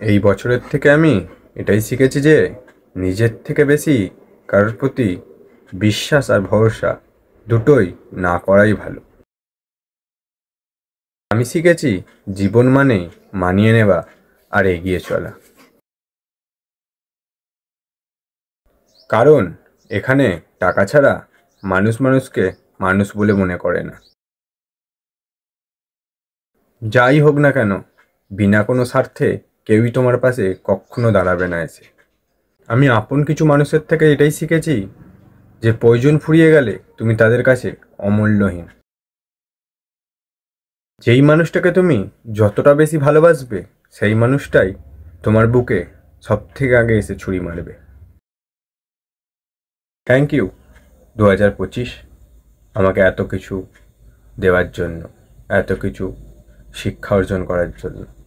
এই বছরের থেকে আমি এটাই শিখেছি যে নিজের থেকে বেশি কারোর প্রতি বিশ্বাস আর ভরসা দুটোই না করাই ভালো। আমি শিখেছি জীবন মানেই মানিয়ে নেওয়া আর এগিয়ে চলা। কারণ এখানে টাকা ছাড়া মানুষ মানুষকে মানুষ বলে মনে করে না। যাই হোক না কেন, বিনা কোনো স্বার্থে কেউই তোমার পাশে কখনো দাঁড়াবে না এসে। আমি আপন কিছু মানুষের থেকে এটাই শিখেছি যে প্রয়োজন ফুরিয়ে গেলে তুমি তাদের কাছে অমূল্যহীন। যেই মানুষটাকে তুমি যতটা বেশি ভালোবাসবে সেই মানুষটাই তোমার বুকে সব থেকে আগে এসে ছুরি মারবে। থ্যাংক ইউ 2025 আমাকে এত কিছু দেওয়ার জন্য, এত কিছু শিক্ষা অর্জন করার জন্য।